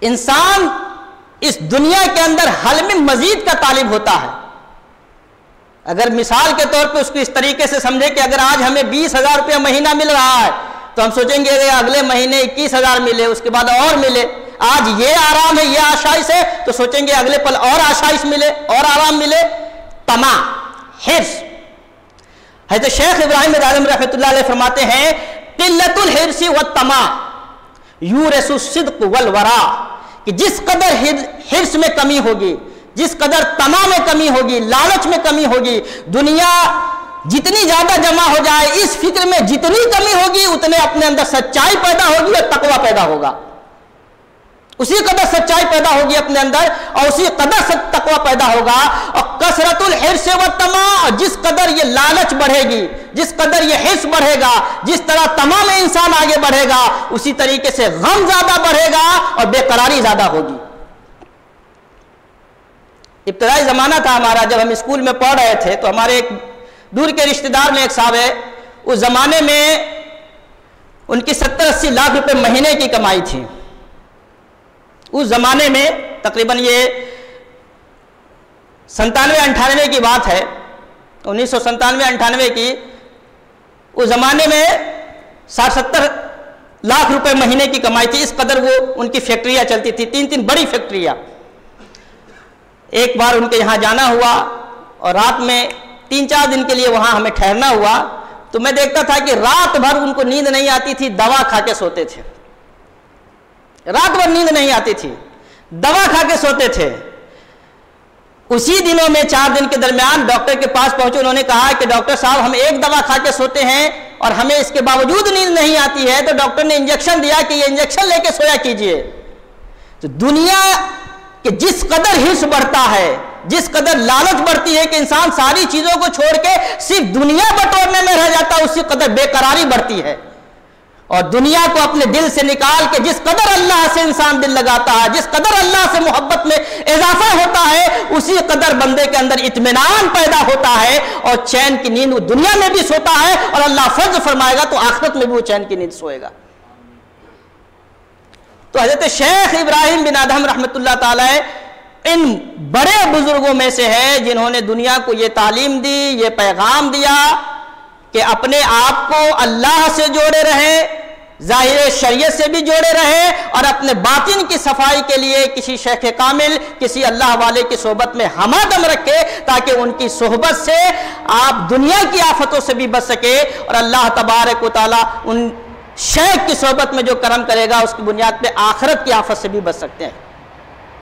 इंसान इस दुनिया के अंदर हल में मजीद का तालिब होता है। अगर मिसाल के तौर पे उसको इस तरीके से समझे कि अगर आज हमें 20,000 रुपया महीना मिल रहा है तो हम सोचेंगे अगले महीने 21,000 मिले, उसके बाद और मिले। आज ये आराम है, ये आशाइश है, तो सोचेंगे अगले पल और आशाइश मिले और आराम मिले। तमा, हिर्स। हज़रत शेख इब्राहिम आज़म रहमतुल्लाह अलैह फरमाते हैं क़िल्लतुल हिर्सी व तमा यूरसु सिद्क़ वल वरा, कि जिस कदर हिर्स में कमी होगी, जिस कदर तमा में कमी होगी, लालच में कमी होगी, दुनिया जितनी ज्यादा जमा हो जाए, इस फिक्र में जितनी कमी होगी, उतने अपने अंदर सच्चाई पैदा होगी और तकवा पैदा होगा। उसी कदर सच्चाई पैदा होगी अपने अंदर और उसी कदर तकवा पैदा होगा। और कसरतुल हिर्स व तमा, जिस कदर ये लालच बढ़ेगी, जिस कदर ये हिर्स बढ़ेगा, जिस तरह तमा में इंसान आगे बढ़ेगा, उसी तरीके से गम ज्यादा बढ़ेगा और बेकरारी ज्यादा होगी। इब्तदाई जमाना था हमारा, जब हम स्कूल में पढ़ रहे थे तो हमारे एक दूर के रिश्तेदार में एक साहब है, उस जमाने में उनकी 70-80 लाख रुपए महीने की कमाई थी। उस जमाने में तकरीबन ये 97-98 की बात है, 1997-98 की। उस जमाने में 60-70 लाख रुपए महीने की कमाई थी। इस कदर वो उनकी फैक्ट्रियां चलती थी, 3-3 बड़ी फैक्ट्रियां। एक बार उनके यहाँ जाना हुआ और रात में 3-4 दिन के लिए वहां हमें ठहरना हुआ, तो मैं देखता था कि रात भर उनको नींद नहीं आती थी, दवा खा के सोते थे। रात भर नींद नहीं आती थी, दवा खा के सोते थे। उसी दिनों में 4 दिन के दरमियान डॉक्टर के पास पहुंचे। उन्होंने कहा कि डॉक्टर साहब, हम एक दवा खा के सोते हैं और हमें इसके बावजूद नींद नहीं आती है। तो डॉक्टर ने इंजेक्शन दिया कि ये इंजेक्शन लेके सोया कीजिए। तो दुनिया के जिस कदर हिर्स बढ़ता है, जिस कदर लालच बढ़ती है कि इंसान सारी चीजों को छोड़ के सिर्फ दुनिया बटोरने में रह जाता है, उसी कदर बेकरारी बढ़ती है। और दुनिया को अपने दिल से निकाल के जिस कदर अल्लाह से इंसान दिल लगाता है, जिस कदर अल्लाह से मोहब्बत में इजाफा होता है, उसी कदर बंदे के अंदर इत्मीनान पैदा होता है और चैन की नींद वो दुनिया में भी सोता है और अल्लाह फर्ज फरमाएगा तो आखिरत में भी वो चैन की नींद सोएगा। तो हजरत शेख इब्राहिम बिन अदहम रहमतुल्लाह ताला इन बड़े बुजुर्गों में से है जिन्होंने दुनिया को ये तालीम दी, ये पैगाम दिया कि अपने आप को अल्लाह से जोड़े रहे, जाहिर शरीयत से भी जोड़े रहे और अपने बातिन की सफाई के लिए किसी शेख कामिल, किसी अल्लाह वाले की सोहबत में हमादम रखे, ताकि उनकी सोहबत से आप दुनिया की आफतों से भी बच सके और अल्लाह तबारक व तआला उन शेख की सोहबत में जो करम करेगा उसकी बुनियाद पे आखिरत की आफत से भी बच सकते हैं।